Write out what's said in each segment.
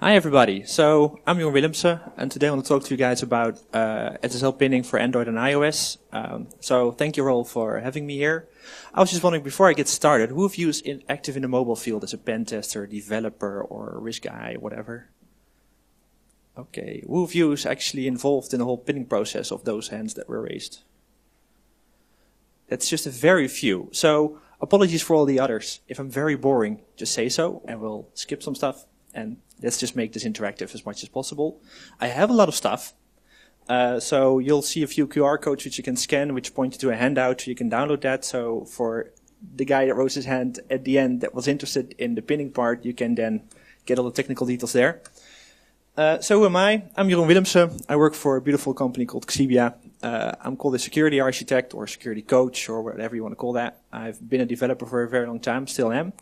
Hi everybody, so I'm Jeroen Willemsen and today I want to talk to you guys about SSL pinning for Android and iOS. So thank you all for having me here. I was just wondering, before I get started, who of you is active in the mobile field as a pen tester, developer or risk guy, whatever? Okay, who of you is actually involved in the whole pinning process of those hands that were raised? That's just a very few, so apologies for all the others. If I'm very boring, just say so and we'll skip some stuff. And let's just make this interactive as much as possible. I have a lot of stuff. So you'll see a few QR codes which you can scan, which point you to a handout. You can download that. So for the guy that rose his hand at the end that was interested in the pinning part, you can then get all the technical details there. So who am I? I'm Jeroen Willemsen. I work for a beautiful company called Xibia. I'm called a security architect or security coach or whatever you want to call that. I've been a developer for a very long time, still am.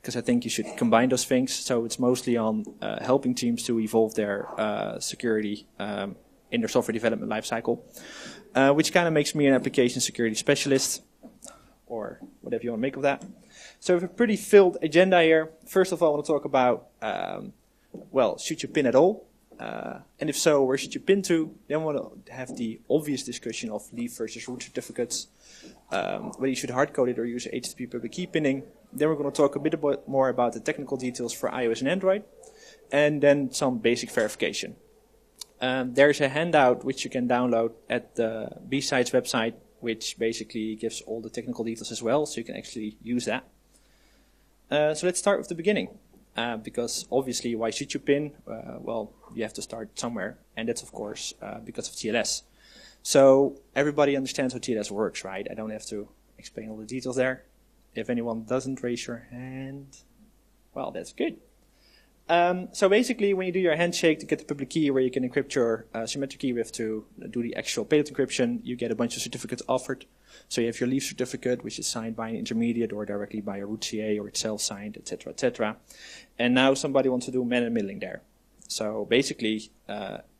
Because I think you should combine those things. So it's mostly on helping teams to evolve their security in their software development lifecycle, which kind of makes me an application security specialist, or whatever you want to make of that. So we have a pretty filled agenda here. First of all, I want to talk about, well, should you pin at all? And if so, where should you pin to? Then we want to have the obvious discussion of leaf versus root certificates, whether you should hard-code it or use HTTP public key pinning. Then we're going to talk a bit more about the technical details for iOS and Android, and then some basic verification. There's a handout which you can download at the B-Sides website, which basically gives all the technical details as well, so you can actually use that. So let's start with the beginning, because obviously why should you pin? Well, you have to start somewhere, and that's of course because of TLS. So everybody understands how TLS works, right? I don't have to explain all the details there. If anyone doesn't raise your hand, well, that's good. So basically, when you do your handshake to get the public key where you can encrypt your symmetric key with to do the actual payload encryption, you get a bunch of certificates offered. So you have your leaf certificate, which is signed by an intermediate or directly by a root CA or itself signed, etc., etc. And now somebody wants to do man-in-the-middling there. So basically,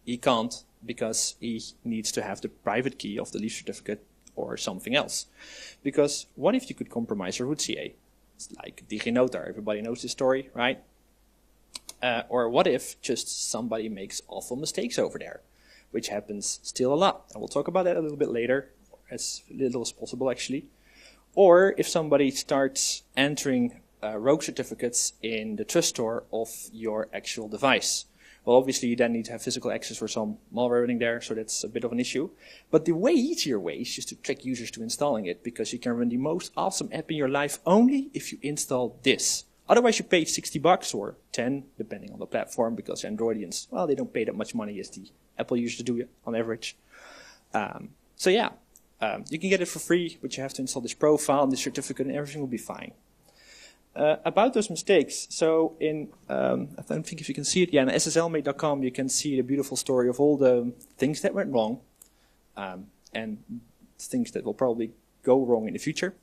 he can't because he needs to have the private key of the leaf certificate or something else. Because what if you could compromise your root CA? It's like DigiNotar, everybody knows this story, right? Or what if just somebody makes awful mistakes over there, which happens still a lot. And we'll talk about that a little bit later, as little as possible actually. Or if somebody starts entering rogue certificates in the trust store of your actual device. Well, obviously, you then need to have physical access for some malware running there, so that's a bit of an issue. But the way easier way is just to trick users to installing it, because you can run the most awesome app in your life only if you install this. Otherwise, you pay $60 or 10, depending on the platform, because Androidians, well, they don't pay that much money as the Apple users do on average. So yeah, you can get it for free, but you have to install this profile and this certificate, and everything will be fine. About those mistakes, so in, I don't think if you can see it, yeah, on SSLmate.com you can see the beautiful story of all the things that went wrong, and things that will probably go wrong in the future.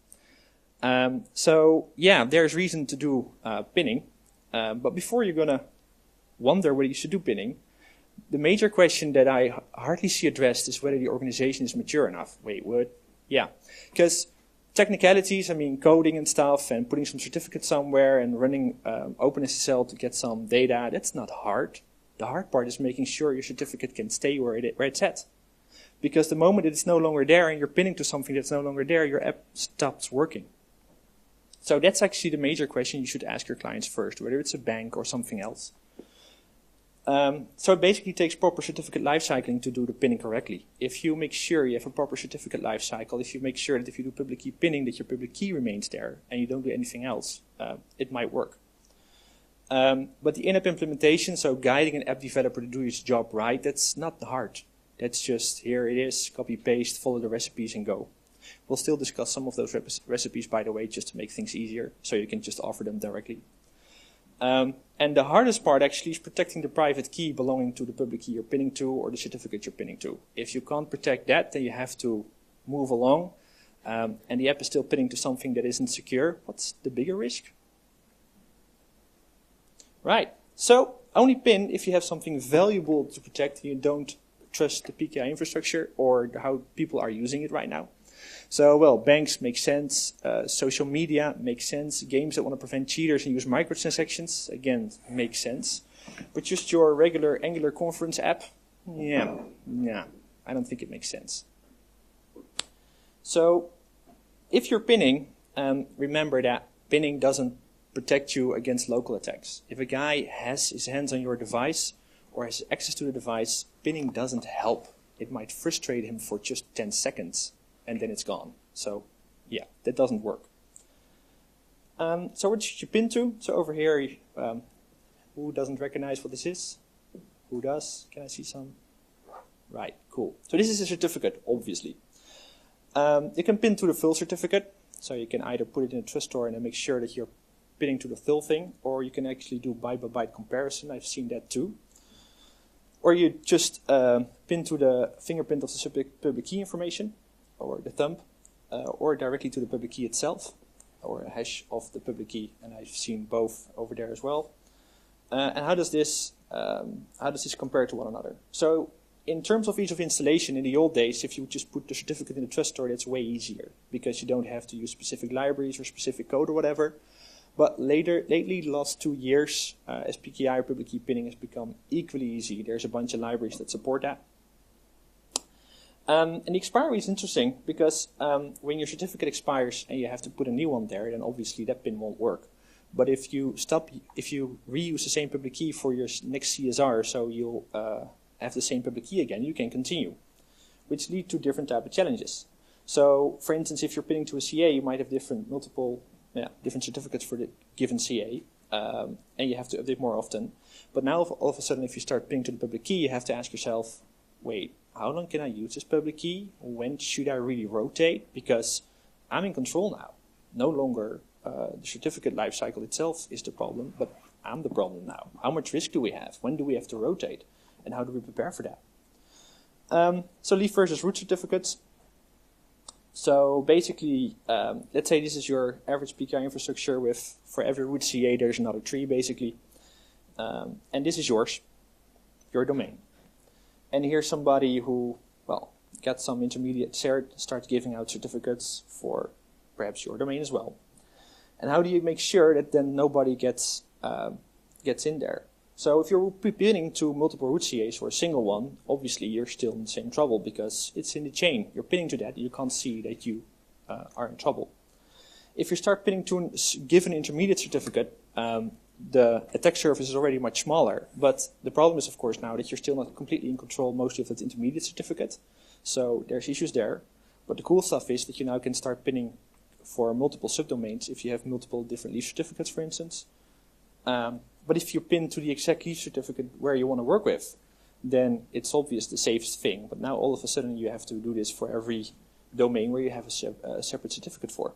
So yeah, there's reason to do pinning, but before you're gonna wonder whether you should do pinning, the major question that I hardly see addressed is whether the organization is mature enough. Wait, what? Yeah, because technicalities, I mean coding and stuff and putting some certificate somewhere and running OpenSSL to get some data, that's not hard. The hard part is making sure your certificate can stay where it's at. Because the moment it's no longer there and you're pinning to something that's no longer there, your app stops working. So that's actually the major question you should ask your clients first, whether it's a bank or something else. So it basically takes proper certificate lifecycling to do the pinning correctly. If you make sure you have a proper certificate lifecycle, if you make sure that if you do public key pinning that your public key remains there and you don't do anything else, it might work. But the in-app implementation, so guiding an app developer to do his job right, that's not hard. That's just, here it is, copy, paste, follow the recipes and go. We'll still discuss some of those recipes, by the way, just to make things easier, so you can just offer them directly. And the hardest part actually is protecting the private key belonging to the public key you're pinning to or the certificate you're pinning to. If you can't protect that, then you have to move along, and the app is still pinning to something that isn't secure. What's the bigger risk? Right, so only pin if you have something valuable to protect and you don't trust the PKI infrastructure or how people are using it right now. So, well, banks make sense, social media makes sense, games that want to prevent cheaters and use microtransactions, again, makes sense. But just your regular Angular conference app, yeah, I don't think it makes sense. So if you're pinning, remember that pinning doesn't protect you against local attacks. If a guy has his hands on your device or has access to the device, pinning doesn't help. It might frustrate him for just 10 seconds and then it's gone. So yeah, that doesn't work. So what should you pin to? So over here, who doesn't recognize what this is? Who does? Can I see some? Right, cool. So this is a certificate, obviously. You can pin to the fill certificate. So you can either put it in a trust store and then make sure that you're pinning to the fill thing, or you can actually do byte-by-byte comparison. I've seen that too. Or you just pin to the fingerprint of the public key information, or the thumb, or directly to the public key itself, or a hash of the public key. And I've seen both over there as well. And how does this compare to one another? So in terms of ease of installation, in the old days, if you just put the certificate in the trust store, that's way easier because you don't have to use specific libraries or specific code or whatever. But lately, the last 2 years, SPKI or public key pinning has become equally easy. There's a bunch of libraries that support that. And the expiry is interesting because when your certificate expires and you have to put a new one there, then obviously that pin won't work. But if you reuse the same public key for your next CSR, so you'll have the same public key again, you can continue, which lead to different type of challenges. So, for instance, if you're pinning to a CA, you might have different certificates for the given CA, and you have to update more often. But now, all of a sudden, if you start pinning to the public key, you have to ask yourself, wait, how long can I use this public key? When should I really rotate? Because I'm in control now. No longer the certificate lifecycle itself is the problem, but I'm the problem now. How much risk do we have? When do we have to rotate? And how do we prepare for that? So leaf versus root certificates. So basically, let's say this is your average PKI infrastructure with, for every root CA, there's another tree basically. And this is yours, your domain. And here's somebody who, well, got some intermediate cert, starts giving out certificates for perhaps your domain as well. And how do you make sure that then nobody gets in there? So if you're pinning to multiple root CAs or a single one, obviously you're still in the same trouble because it's in the chain. You're pinning to that, you can't see that you are in trouble. If you start pinning to a given intermediate certificate, the attack surface is already much smaller. But the problem is, of course, now that you're still not completely in control mostly of that intermediate certificate. So there's issues there. But the cool stuff is that you now can start pinning for multiple subdomains if you have multiple different leaf certificates, for instance. But if you pin to the exact leaf certificate where you want to work with, then it's obvious the safest thing. But now all of a sudden you have to do this for every domain where you have a separate certificate for.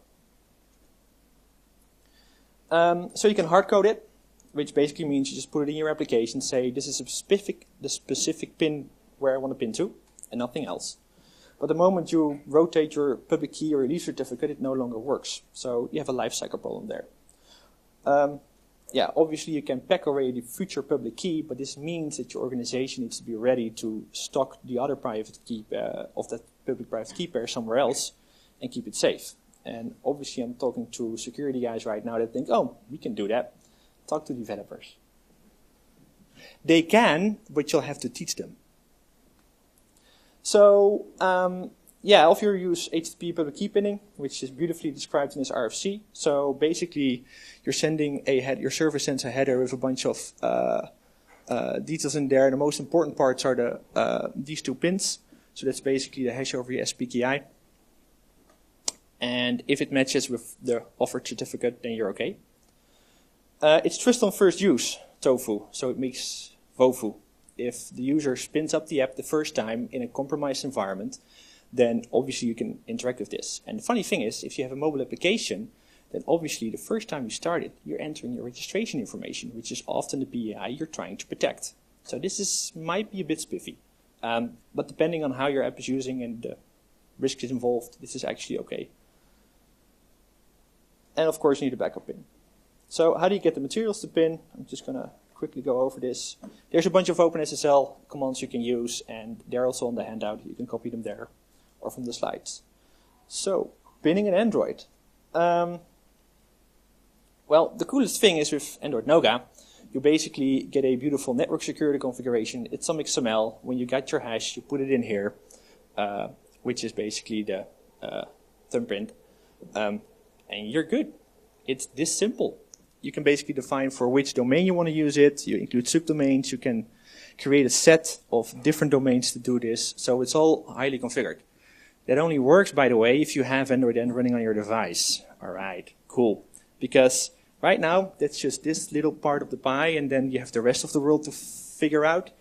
So you can hardcode it, which basically means you just put it in your application, say this is the specific pin where I want to pin to, and nothing else. But the moment you rotate your public key or your leaf certificate, it no longer works. So you have a lifecycle problem there. Yeah, obviously you can pack away the future public key, but this means that your organization needs to be ready to stock the other private key of that public-private key pair somewhere else and keep it safe. And obviously I'm talking to security guys right now that think, oh, we can do that. Talk to developers. They can, but you'll have to teach them. So, yeah, if you use HTTP public key pinning, which is beautifully described in this RFC. So basically, you're sending your server sends a header with a bunch of details in there. The most important parts are these two pins. So that's basically the hash over your SPKI. And if it matches with the offered certificate, then you're okay. It's trust on first use, TOFU, so it makes VOFU. If the user spins up the app the first time in a compromised environment, then obviously you can interact with this. And the funny thing is, if you have a mobile application, then obviously the first time you start it, you're entering your registration information, which is often the PII you're trying to protect. So this might be a bit spiffy. But depending on how your app is using and the risks involved, this is actually okay. And of course you need a backup pin. So how do you get the materials to pin? I'm just going to quickly go over this. There's a bunch of OpenSSL commands you can use, and they're also on the handout. You can copy them there or from the slides. So, pinning in Android. Well, the coolest thing is with Android Nougat, you basically get a beautiful network security configuration. It's some XML. When you got your hash, you put it in here, which is basically the thumbprint, and you're good. It's this simple. You can basically define for which domain you want to use it. You include subdomains. You can create a set of different domains to do this. So it's all highly configured. That only works, by the way, if you have Android N running on your device. All right, cool. Because right now, that's just this little part of the pie, and then you have the rest of the world to figure out.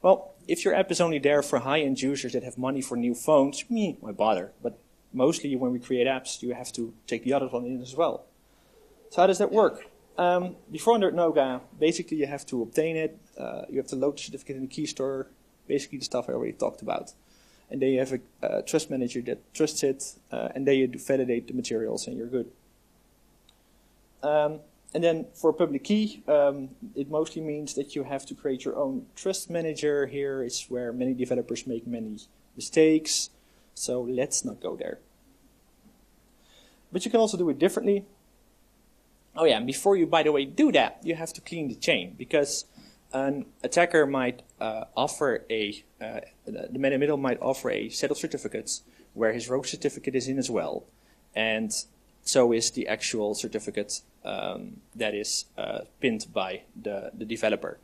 Well, if your app is only there for high-end users that have money for new phones, why bother? But mostly when we create apps, you have to take the other one in as well. So how does that work? Before Android Nougat, basically you have to obtain it. You have to load the certificate in the key store. Basically the stuff I already talked about. And then you have a trust manager that trusts it, and then you validate the materials, and you're good. And then for public key, it mostly means that you have to create your own trust manager. Here is where many developers make many mistakes, so let's not go there. But you can also do it differently. Oh yeah, and before you, by the way, do that, you have to clean the chain, because an attacker might the man in the middle might offer a set of certificates where his rogue certificate is in as well, and so is the actual certificate that is pinned by the developer.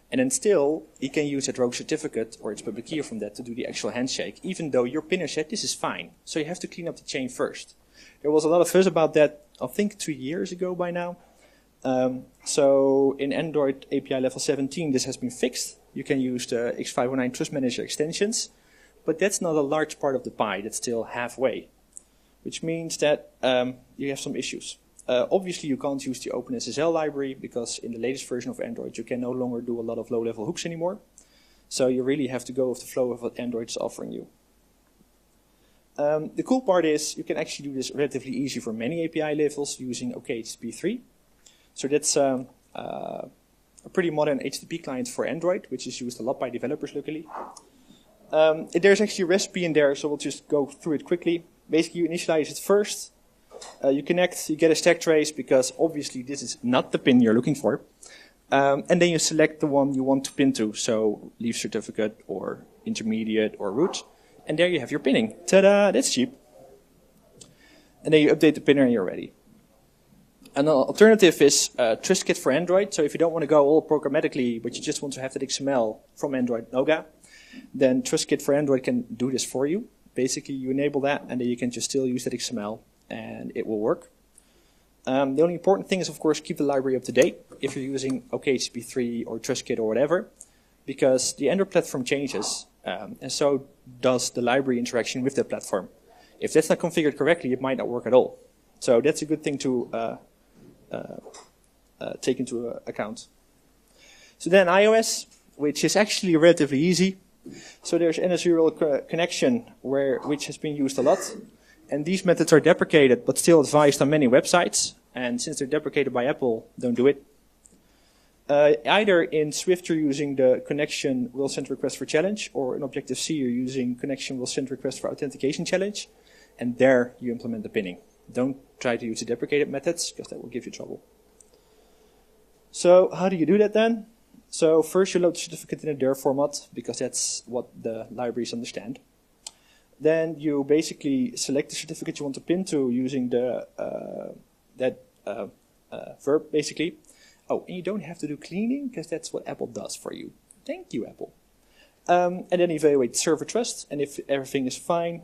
And then still, he can use that rogue certificate or its public key from that to do the actual handshake, even though your pinner said this is fine. So you have to clean up the chain first. There was a lot of fuss about that, I think 2 years ago by now. So in Android API level 17, this has been fixed. You can use the X509 Trust Manager extensions, but that's not a large part of the pie. That's still halfway, which means that you have some issues. Obviously, you can't use the OpenSSL library because in the latest version of Android, you can no longer do a lot of low-level hooks anymore. So you really have to go with the flow of what Android is offering you. The cool part is you can actually do this relatively easy for many API levels using OKHTTP3. So that's a pretty modern HTTP client for Android, which is used a lot by developers locally. There's actually a recipe in there, so we'll just go through it quickly. Basically, you initialize it first. You connect, you get a stack trace, because obviously this is not the pin you're looking for. And then you select the one you want to pin to, so leaf certificate or intermediate or root. And there you have your pinning. Ta-da, that's cheap. And then you update the pinner and you're ready. An alternative is TrustKit for Android. So if you don't want to go all programmatically, but you just want to have that XML from Android Nougat, then TrustKit for Android can do this for you. Basically, you enable that, and then you can just still use that XML, and it will work. The only important thing is, of course, keep the library up to date if you're using OKHTTP3 or TrustKit or whatever, because the Android platform changes, and so does the library interaction with that platform. If that's not configured correctly, it might not work at all. So that's a good thing to take into account. So then iOS, which is actually relatively easy. So there's NS-URL connection, which has been used a lot. And these methods are deprecated, but still advised on many websites. And since they're deprecated by Apple, don't do it. Either in Swift you're using the connection will send request for challenge, or in Objective-C you're using connection will send request for authentication challenge. And there you implement the pinning. Don't try to use the deprecated methods, because that will give you trouble. So how do you do that then? So first you load the certificate in a dir format, because that's what the libraries understand. Then you basically select the certificate you want to pin to using the verb, basically. Oh, and you don't have to do cleaning, because that's what Apple does for you. Thank you, Apple. And then evaluate server trust, and if everything is fine,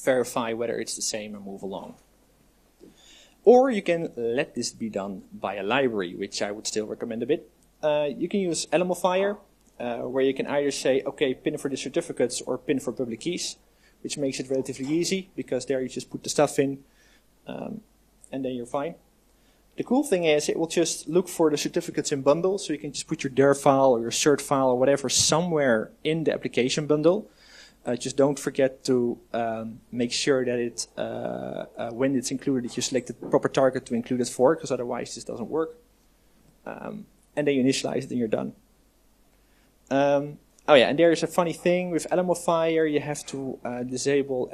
verify whether it's the same and move along. Or you can let this be done by a library, which I would still recommend a bit. You can use Elemofier, where you can either say, okay, pin for the certificates or pin for public keys, which makes it relatively easy, because there you just put the stuff in, and then you're fine. The cool thing is it will just look for the certificates in bundles, so you can just put your dir file or your cert file or whatever somewhere in the application bundle. Just don't forget to make sure that it, when it's included, that you select the proper target to include it for, because otherwise this doesn't work. And then you initialize it and you're done. Oh yeah, and there is a funny thing with Elemofier. You have to disable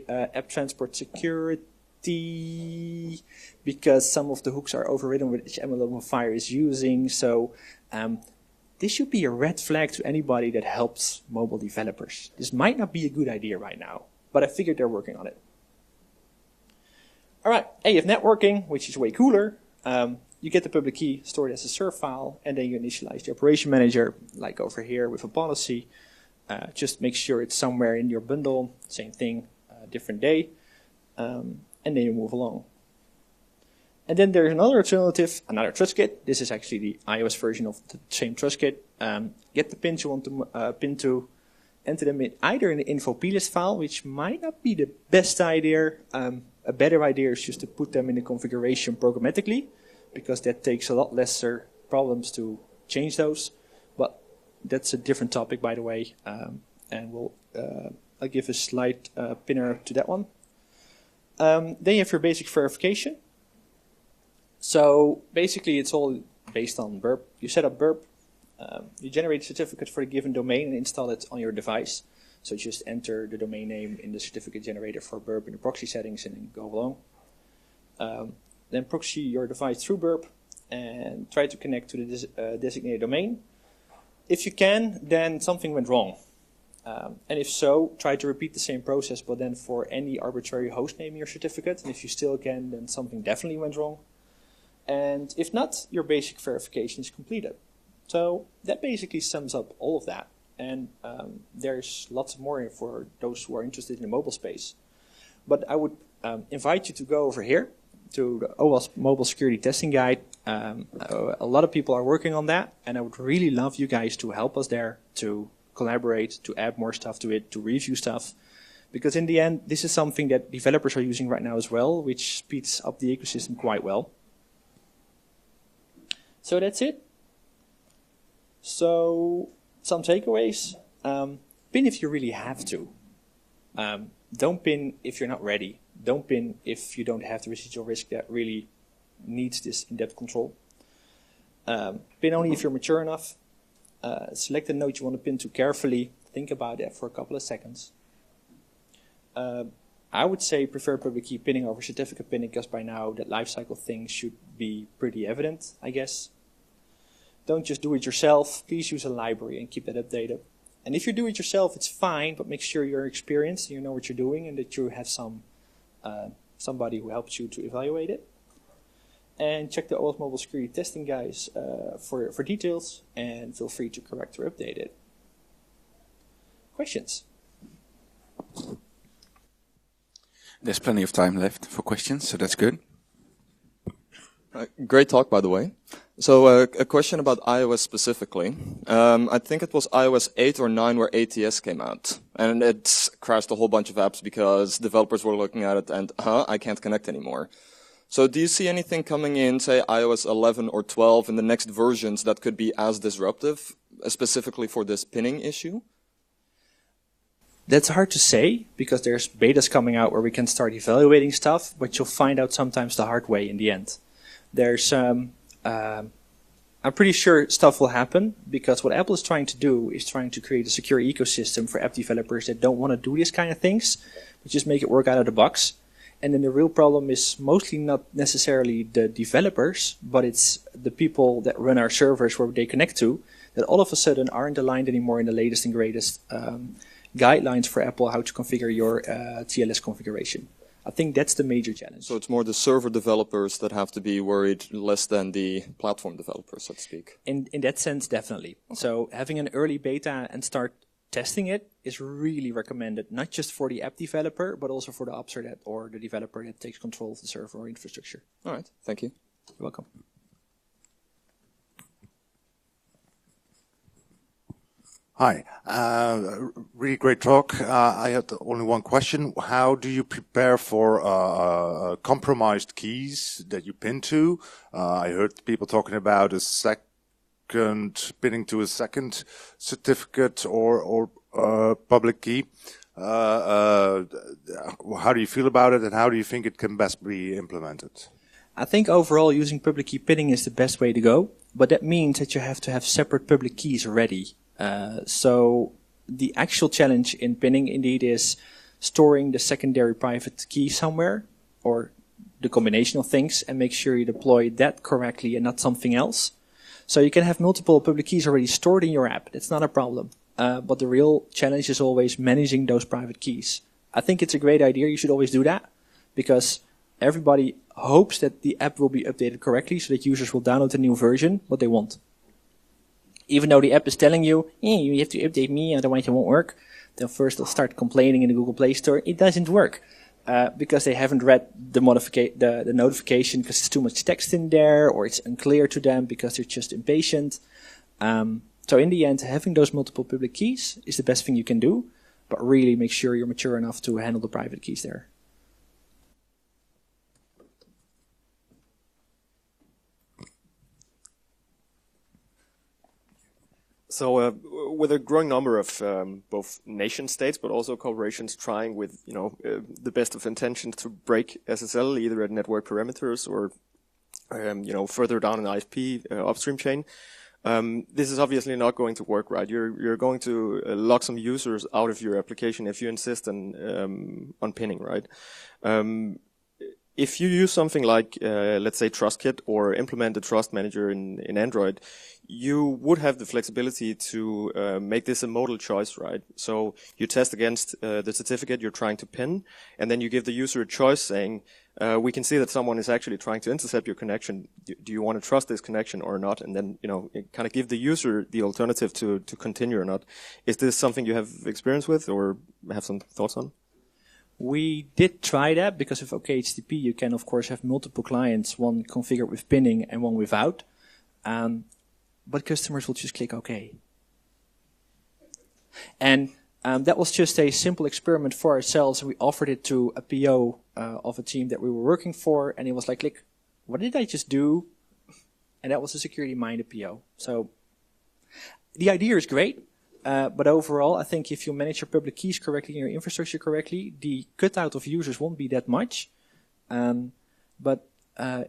app transport security. security because some of the hooks are overridden with HTML5 is using. So this should be a red flag to anybody that helps mobile developers. This might not be a good idea right now, but I figured they're working on it. All right, AF networking, which is way cooler. You get the public key stored as a SURF file, and then you initialize the operation manager, like over here with a policy. Just make sure it's somewhere in your bundle. Same thing, different day. And then you move along. And then there's another alternative, another trust kit. This is actually the iOS version of the same trust kit. Get the pins you want to pin to, enter them either in the info plist file, which might not be the best idea. A better idea is just to put them in the configuration programmatically, because that takes a lot lesser problems to change those. But that's a different topic, by the way, and I'll give a slight pinner to that one. Then you have your basic verification. So basically it's all based on Burp. You set up Burp, you generate a certificate for a given domain and install it on your device. So just enter the domain name in the certificate generator for Burp in the proxy settings and then go along. Then proxy your device through Burp and try to connect to the designated domain. If you can, then something went wrong. And if so, try to repeat the same process, but then for any arbitrary host name in your certificate. And if you still can, then something definitely went wrong. And if not, your basic verification is completed. So that basically sums up all of that. And there's lots more for those who are interested in the mobile space. But I would invite you to go over here to the OWASP Mobile Security Testing Guide. A lot of people are working on that, and I would really love you guys to help us there, to collaborate, to add more stuff to it, to review stuff. Because in the end, this is something that developers are using right now as well, which speeds up the ecosystem quite well. So that's it. So some takeaways. Pin if you really have to. Don't pin if you're not ready. Don't pin if you don't have the residual risk that really needs this in-depth control. Pin only if you're mature enough. Select the node you want to pin to carefully. Think about that for a couple of seconds. I would say prefer public key pinning over certificate pinning, because by now that lifecycle thing should be pretty evident, I guess. Don't just do it yourself. Please use a library and keep that updated. And if you do it yourself, it's fine, but make sure you're experienced, you know what you're doing, and that you have somebody who helps you to evaluate it. And check the OWASP Mobile Security Testing guys for details, and feel free to correct or update it. Questions? There's plenty of time left for questions, so that's good. Great talk, by the way. So a question about iOS specifically. I think it was iOS 8 or 9 where ATS came out. And it crashed a whole bunch of apps because developers were looking at it and, I can't connect anymore. So do you see anything coming in, say, iOS 11 or 12 in the next versions that could be as disruptive, specifically for this pinning issue? That's hard to say, because there's betas coming out where we can start evaluating stuff, but you'll find out sometimes the hard way in the end. There's, I'm pretty sure stuff will happen, because what Apple is trying to do is trying to create a secure ecosystem for app developers that don't want to do these kind of things, but just make it work out of the box. And then the real problem is mostly not necessarily the developers, but it's the people that run our servers where they connect to, that all of a sudden aren't aligned anymore in the latest and greatest guidelines for Apple how to configure your TLS configuration. I think that's the major challenge. So it's more the server developers that have to be worried less than the platform developers, so to speak. In that sense, definitely. Okay. So having an early beta and start testing it is really recommended, not just for the app developer, but also for the opser that, or the developer that takes control of the server or infrastructure. All right, thank you. You're welcome. Hi, really great talk. I had only one question. How do you prepare for compromised keys that you pin to? I heard people talking about a pinning to a second certificate or public key. How do you feel about it, and how do you think it can best be implemented? I think overall using public key pinning is the best way to go, but that means that you have to have separate public keys ready. So the actual challenge in pinning indeed is storing the secondary private key somewhere. or the combination of things, and make sure you deploy that correctly and not something else. So you can have multiple public keys already stored in your app. That's not a problem. But the real challenge is always managing those private keys. I think it's a great idea. You should always do that, because everybody hopes that the app will be updated correctly so that users will download the new version, but they won't. Even though the app is telling you, you have to update me, otherwise it won't work. Then first they'll start complaining in the Google Play Store. It doesn't work. Because they haven't read the notification because it's too much text in there, or it's unclear to them because they're just impatient. So in the end, having those multiple public keys is the best thing you can do, but really make sure you're mature enough to handle the private keys there. So with a growing number of both nation states, but also corporations trying with the best of intentions to break SSL, either at network parameters or further down an ISP upstream chain, this is obviously not going to work, right? You're going to lock some users out of your application if you insist on pinning, right? If you use something like, let's say, TrustKit, or implement the Trust Manager in Android, you would have the flexibility to make this a modal choice, right? So you test against the certificate you're trying to pin, and then you give the user a choice saying, we can see that someone is actually trying to intercept your connection. Do you want to trust this connection or not? And then, kind of give the user the alternative to continue or not. Is this something you have experience with or have some thoughts on? We did try that because with OKHTTP you can of course have multiple clients, one configured with pinning and one without. But customers will just click OK. And that was just a simple experiment for ourselves. We offered it to a PO of a team that we were working for, and he was like, "Look, what did I just do?" And that was a security-minded PO. So the idea is great. But overall, I think if you manage your public keys correctly and your infrastructure correctly, the cutout of users won't be that much. But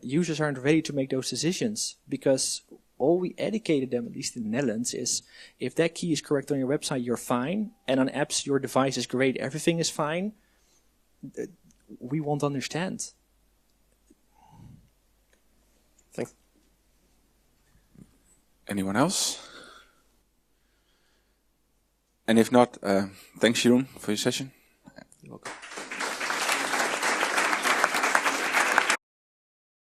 users aren't ready to make those decisions, because all we educated them, at least in the Netherlands, is if that key is correct on your website, you're fine. And on apps, your device is great, everything is fine. We won't understand. Thanks. Anyone else? And if not, thanks, Jeroen, for your session. You're welcome.